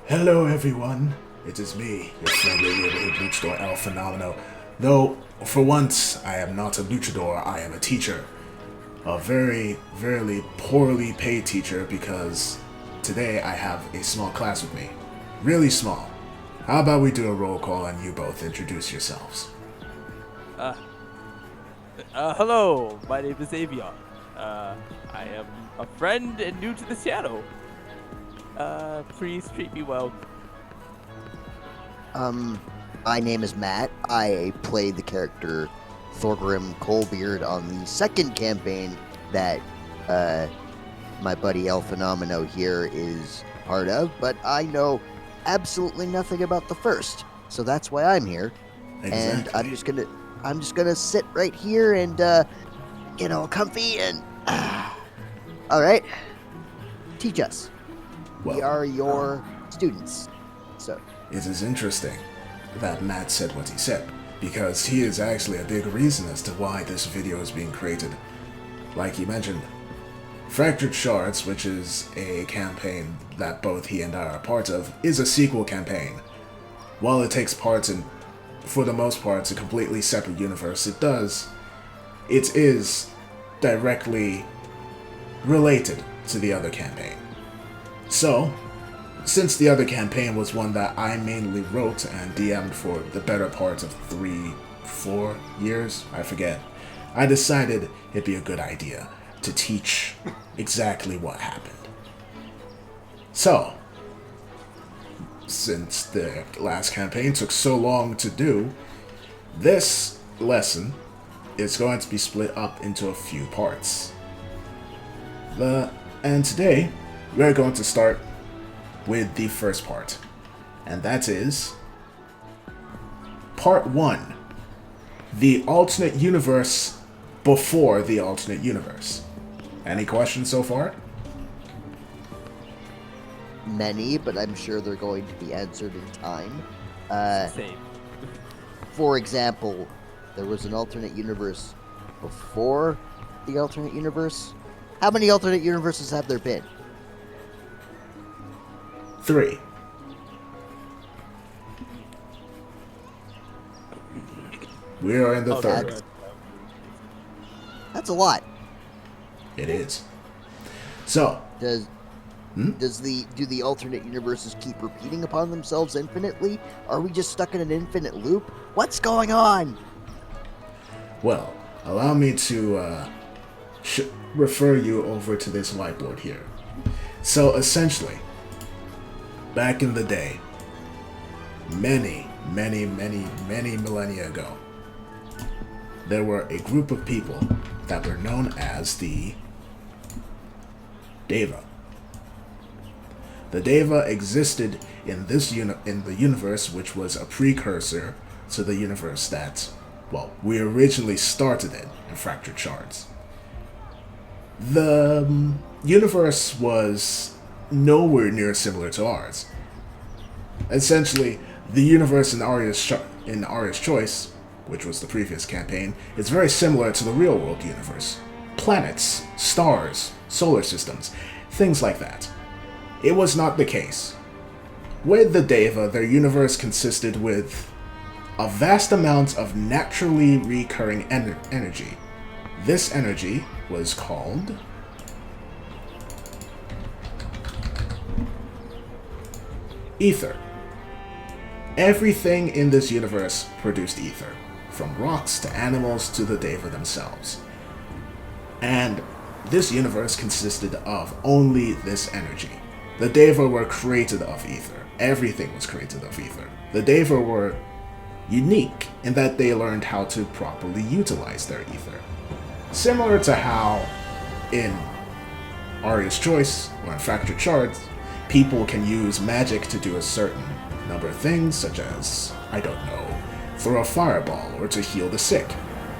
Hello everyone, it is me, your friendly neighborhood luchador Phenomeno. Though, for once, I am not a luchador, I am a teacher. A very poorly paid teacher because today I have a small class with me. Really small. How about we do a roll call and you both introduce yourselves? Uh, Hello, my name is Aria. I am a friend and new to this channel. Please treat me well. My name is Matt. I played the character Thorgrim Coalbeard on the second campaign that my buddy El Phenomeno here is part of, but I know absolutely nothing about the first, so that's why I'm here. Exactly. And I'm just gonna sit right here and get all comfy and all right. Teach us. We are your students. So it is interesting that Matt said what he said, because he is actually a big reason as to why this video is being created. Like he mentioned, Fractured Shards, which is a campaign that both he and I are part of, is a sequel campaign. While it takes part in, for the most part, it's a completely separate universe, it is directly related to the other campaign. So, since the other campaign was one that I mainly wrote and DM'd for the better part of 3-4 years, I forget, I decided it'd be a good idea to teach exactly what happened. So, since the last campaign took so long to do, this lesson is going to be split up into a few parts. And today, we're going to start with the first part, and that is Part 1, the alternate universe before the alternate universe. Any questions so far? many, but I'm sure they're going to be answered in time. Same. For example, there was an alternate universe before the alternate universe. How many alternate universes have there been? 3. We are in the third. That's a lot. It is. So, Do the alternate universes keep repeating upon themselves infinitely? Are we just stuck in an infinite loop? What's going on? well, allow me to refer you over to this whiteboard here. So, essentially, back in the day, many millennia ago, there were a group of people that were known as the Deva. The Deva existed in the universe, which was a precursor to the universe that, well, we originally started in Fractured Shards. The universe was nowhere near similar to ours. Essentially, the universe in Aria's Choice, which was the previous campaign, is very similar to the real-world universe. Planets, stars, solar systems, things like that. It was not the case. With the Deva, their universe consisted with a vast amount of naturally recurring energy. This energy was called ether. Everything in this universe produced ether, from rocks to animals to the Deva themselves. And this universe consisted of only this energy. The Deva were created of ether. Everything was created of ether. The Deva were unique in that they learned how to properly utilize their ether. Similar to how in Aria's Choice or in Fractured Shards, people can use magic to do a certain number of things, such as, I don't know, throw a fireball or to heal the sick.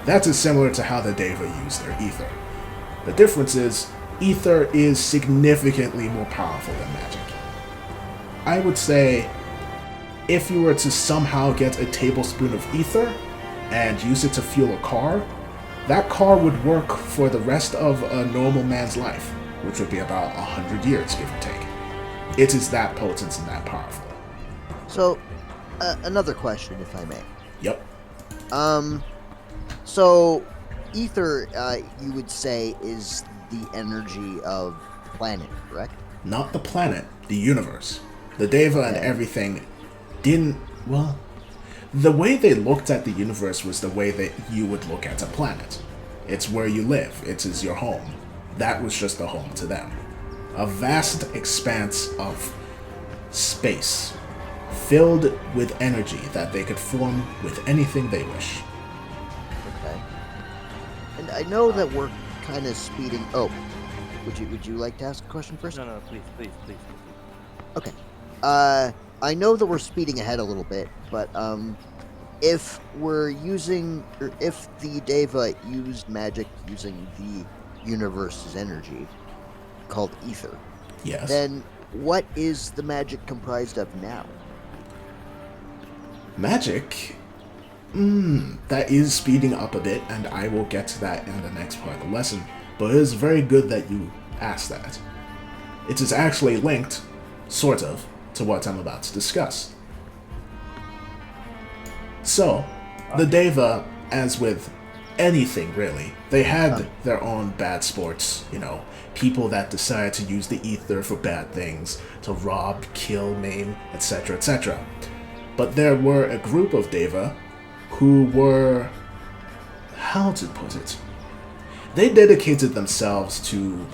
That is similar to how the Deva use their ether. The difference is, ether is significantly more powerful than magic. I would say, if you were to somehow get a tablespoon of ether and use it to fuel a car, that car would work for the rest of a normal man's life, which would be about 100 years, give or take. It is that potent and that powerful. So, another question, if I may. Yep. So, ether, you would say, is the energy of the planet, correct? Not the planet, the universe. The Deva and everything didn't, well, the way they looked at the universe was the way that you would look at a planet. It's where you live, it is your home. That was just a home to them. A vast expanse of space, filled with energy that they could form with anything they wish. Okay. And I know that we're kind of speeding. Oh, would you like to ask a question first? No, please. Okay. I know that we're speeding ahead a little bit, but if we're using, or if the Deva used magic using the universe's energy, called ether, Yes. then what is the magic comprised of now? Magic? That is speeding up a bit, and I will get to that in the next part of the lesson, but it is very good that you asked that. It is actually linked, sort of, to what I'm about to discuss. So, the Deva, as with anything really, they had their own bad sports, people that decide to use the ether for bad things, to rob, kill, maim, etc., etc. But there were a group of Deva who were, how to put it? They dedicated themselves to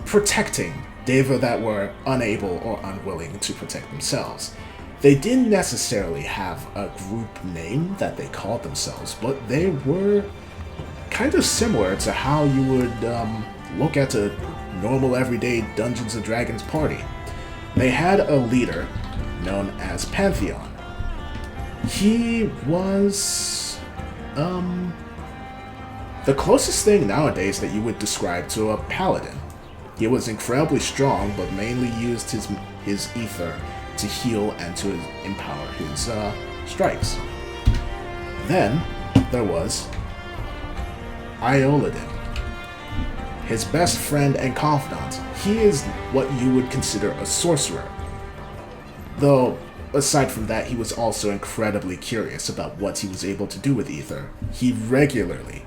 protecting Deva that were unable or unwilling to protect themselves. They didn't necessarily have a group name that they called themselves, but they were kind of similar to how you would look at a normal everyday Dungeons & Dragons party. They had a leader known as Pantheon. He was, the closest thing nowadays that you would describe to a paladin. He was incredibly strong, but mainly used his ether to heal and to empower his strikes. Then there was Ioladin, his best friend and confidant. He is what you would consider a sorcerer. Though, aside from that, he was also incredibly curious about what he was able to do with ether. He regularly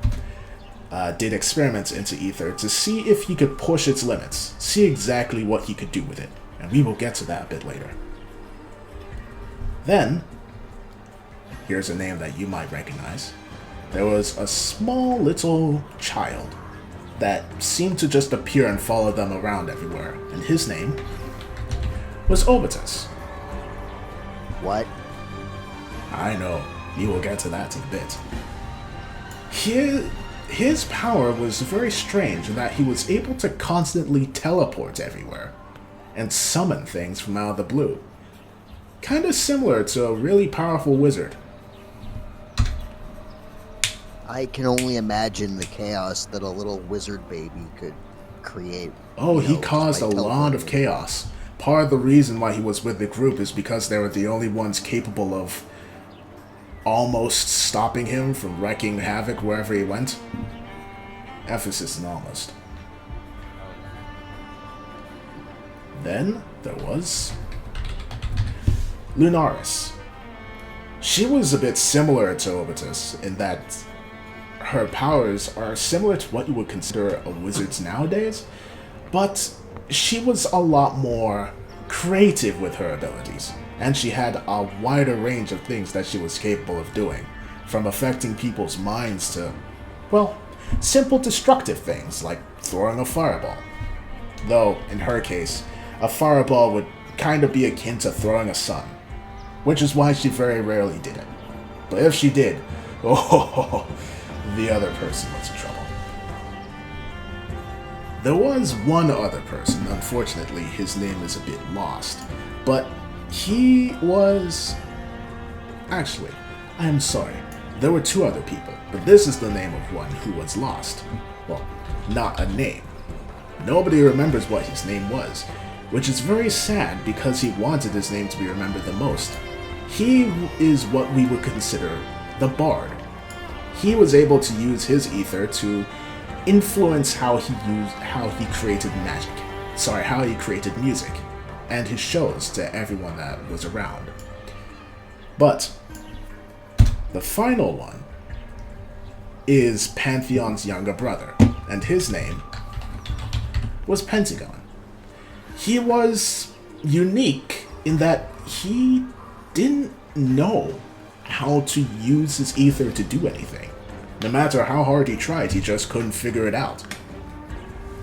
did experiments into ether to see if he could push its limits, see exactly what he could do with it, and we will get to that a bit later. Then, here's a name that you might recognize. There was a small little child that seemed to just appear and follow them around everywhere, and his name was Obitus. What? I know, you will get to that in a bit. His power was very strange in that he was able to constantly teleport everywhere and summon things from out of the blue. Kind of similar to a really powerful wizard. I can only imagine the chaos that a little wizard baby could create. Oh, he just caused by a lot of teleporting. chaos. Part of the reason why he was with the group is because they were the only ones capable of almost stopping him from wreaking havoc wherever he went. Emphasis on almost. Then there was Lunaris. She was a bit similar to Obitus in that her powers are similar to what you would consider a wizard's nowadays, but she was a lot more creative with her abilities, and she had a wider range of things that she was capable of doing, from affecting people's minds to, well, simple destructive things like throwing a fireball. Though, in her case, a fireball would kind of be akin to throwing a sun, which is why she very rarely did it. But if she did, oh, the other person was in trouble. There was one other person, unfortunately his name is a bit lost, but he was... Actually, I am sorry, there were two other people, but this is the name of one who was lost. Well, not a name. Nobody remembers what his name was, which is very sad because he wanted his name to be remembered the most. He is what we would consider the Bard. He was able to use his ether to influence how he created music. and his shows to everyone that was around. But the final one is Pantheon's younger brother, and his name was Pentagon. He was unique in that he didn't know how to use his ether to do anything. No matter how hard he tried, he just couldn't figure it out.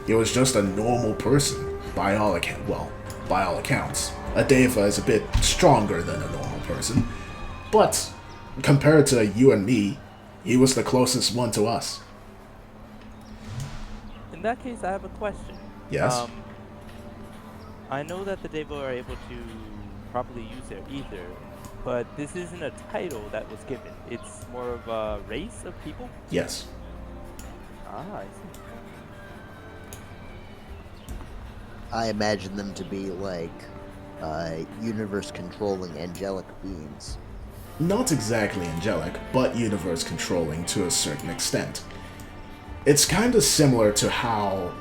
He was just a normal person, by all accounts. A Deva is a bit stronger than a normal person, but compared to you and me, he was the closest one to us. In that case, I have a question. Yes? I know that the Devo are able to properly use their ether, but this isn't a title that was given. It's more of a race of people? Yes. Ah, I see. I imagine them to be like universe-controlling angelic beings. Not exactly angelic, but universe-controlling to a certain extent. It's kind of similar to how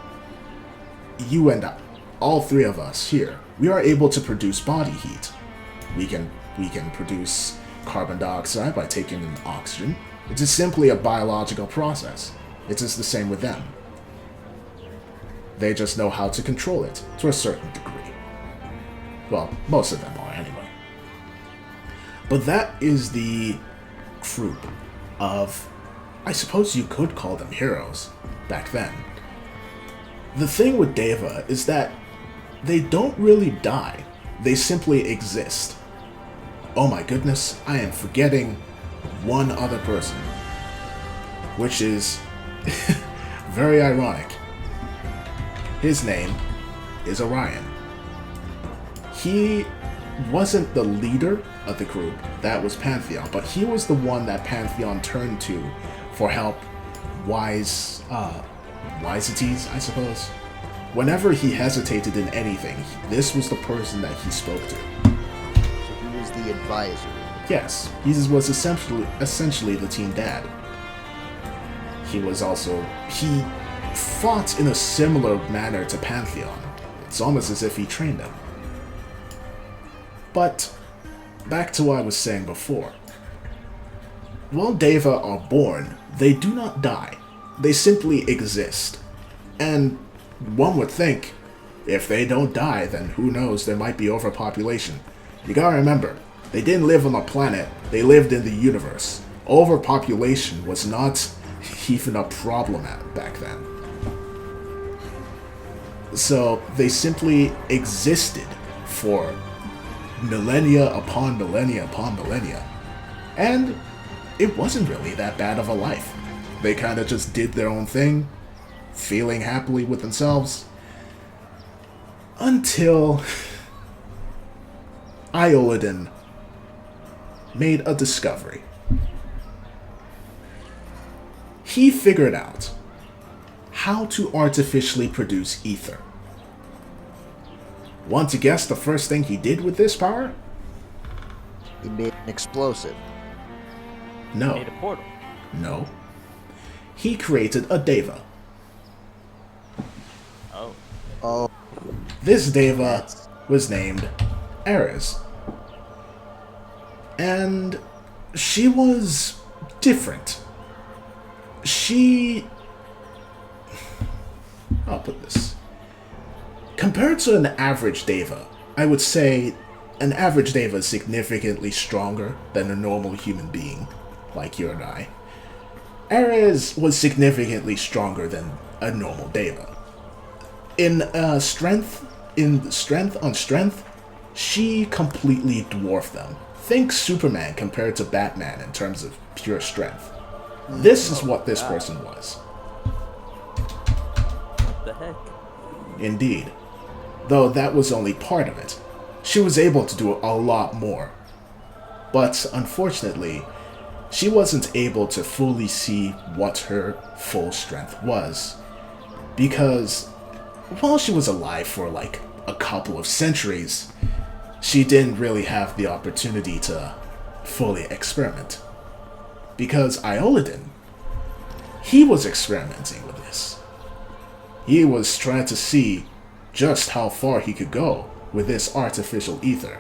you and I, all three of us here, we are able to produce body heat. We can produce carbon dioxide by taking in oxygen. It is simply a biological process. It is the same with them. They just know how to control it to a certain degree. Well, most of them are anyway. But that is the group of, I suppose you could call them heroes back then. The thing with Deva is that they don't really die. They simply exist. Oh my goodness, I am forgetting one other person. Which is very ironic. His name is Orion. He wasn't the leader of the group, that was Pantheon, but he was the one that Pantheon turned to for help, wiseties, I suppose. Whenever he hesitated in anything, this was the person that he spoke to. So he was the advisor. Yes, he was essentially the team dad. He fought in a similar manner to Pantheon. It's almost as if he trained him. But, back to what I was saying before. While Deva are born, they do not die. They simply exist. And one would think, if they don't die, then who knows, there might be overpopulation. You gotta remember, they didn't live on a planet, they lived in the universe. Overpopulation was not even a problem back then. So they simply existed for millennia upon millennia upon millennia. And it wasn't really that bad of a life. They kind of just did their own thing, feeling happily with themselves, until Iolidin made a discovery. He figured out how to artificially produce ether. Want to guess the first thing he did with this power? He made an explosive. No. Made a portal. No. He created a Deva. Oh. Oh, This Deva that's... was named Ares. And she was different. I'll put this. Compared to an average Deva, I would say an average Deva is significantly stronger than a normal human being, like you and I. Ares was significantly stronger than a normal Deva. In strength on strength, she completely dwarfed them. Think Superman compared to Batman in terms of pure strength. This is what this person was. What the heck? Indeed. Though that was only part of it. She was able to do a lot more. But unfortunately, she wasn't able to fully see what her full strength was. Because while she was alive for like a couple of centuries, she didn't really have the opportunity to fully experiment. Because Iolidin, he was experimenting with this. He was trying to see just how far he could go with this artificial ether.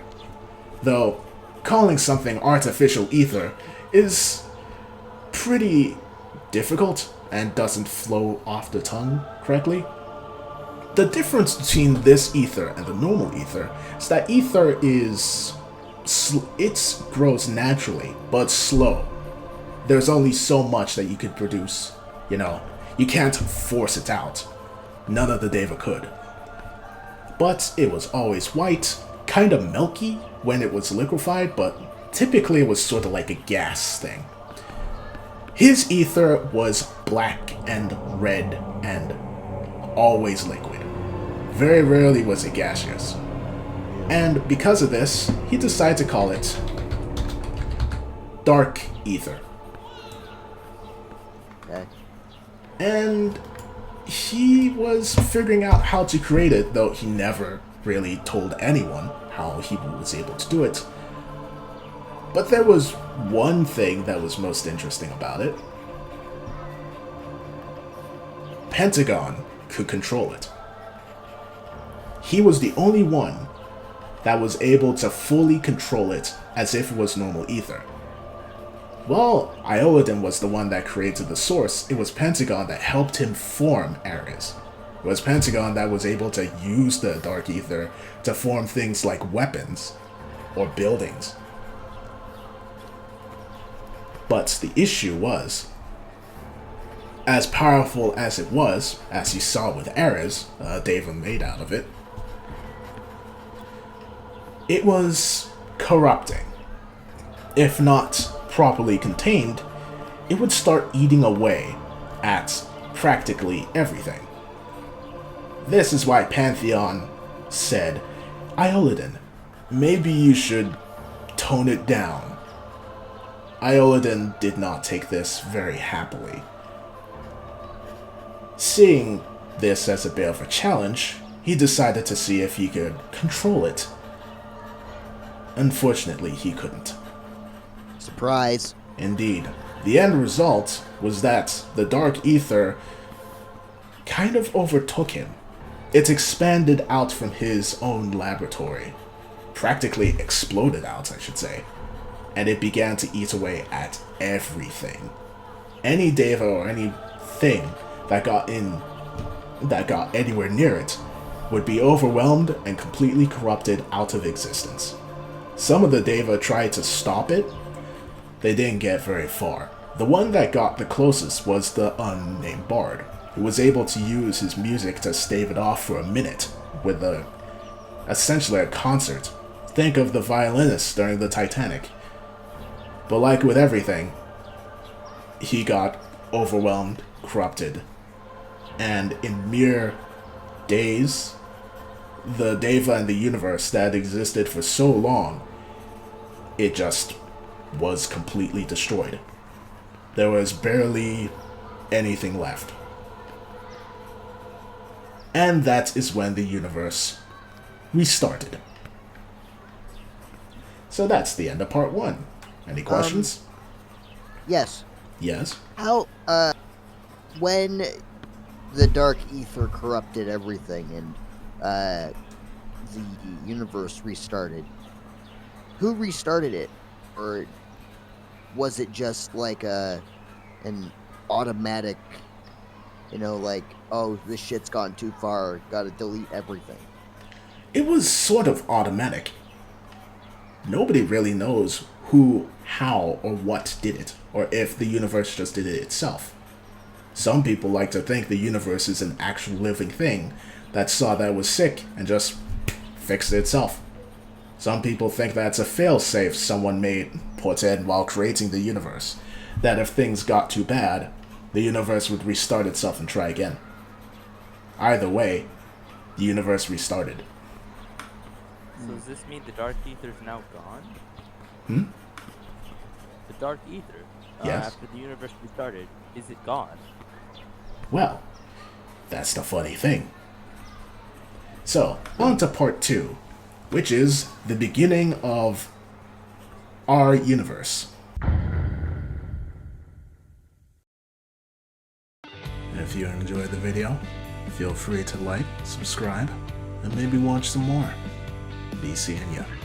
Though, calling something artificial ether is pretty difficult and doesn't flow off the tongue correctly. The difference between this ether and the normal ether is that ether it grows naturally, but slow. There's only so much that you could produce, you can't force it out. None of the Deva could. But it was always white, kind of milky when it was liquefied, but typically it was sort of like a gas thing. His ether was black and red and always liquid. Very rarely was it gaseous. And because of this, he decided to call it dark ether. Okay. And he was figuring out how to create it, though he never really told anyone how he was able to do it. But there was one thing that was most interesting about it. Pentagon could control it. He was the only one that was able to fully control it as if it was normal ether. While Iolodin was the one that created the source, it was Pentagon that helped him form Ares. It was Pentagon that was able to use the dark ether to form things like weapons or buildings. But the issue was, as powerful as it was, as you saw with Ares, Deva made out of it, it was corrupting. If not properly contained, it would start eating away at practically everything. This is why Pantheon said, Iolodin, maybe you should tone it down. Iolodin did not take this very happily. Seeing this as a bit of a challenge, he decided to see if he could control it. Unfortunately, he couldn't. Surprise. Indeed. The end result was that the dark ether kind of overtook him. It expanded out from his own laboratory. Practically exploded out, I should say. And it began to eat away at everything. Any Deva or anything that got anywhere near it would be overwhelmed and completely corrupted out of existence. Some of the Deva tried to stop it. They didn't get very far. The one that got the closest was the unnamed bard, who was able to use his music to stave it off for a minute with essentially a concert. Think of the violinist during the Titanic. But like with everything, he got overwhelmed, corrupted, and in mere days, the Deva and the universe that existed for so long, it just was completely destroyed. There was barely anything left. And that is when the universe restarted. So that's the end of part 1. Any questions? Yes. Yes? How, when the dark ether corrupted everything and, the universe restarted, who restarted it? Or was it just like an automatic, like, oh, this shit's gone too far, gotta delete everything? It was sort of automatic. Nobody really knows who, how, or what did it, or if the universe just did it itself. Some people like to think the universe is an actual living thing that saw that it was sick and just fixed it itself. Some people think that's a failsafe someone put in while creating the universe, that if things got too bad, the universe would restart itself and try again. Either way, the universe restarted. So does this mean the dark ether is now gone? The dark ether, Yes. after the universe restarted, is it gone? Well, that's the funny thing. So, on to part 2, which is the beginning of our universe. If you enjoyed the video, feel free to like, subscribe, and maybe watch some more. be seeing you.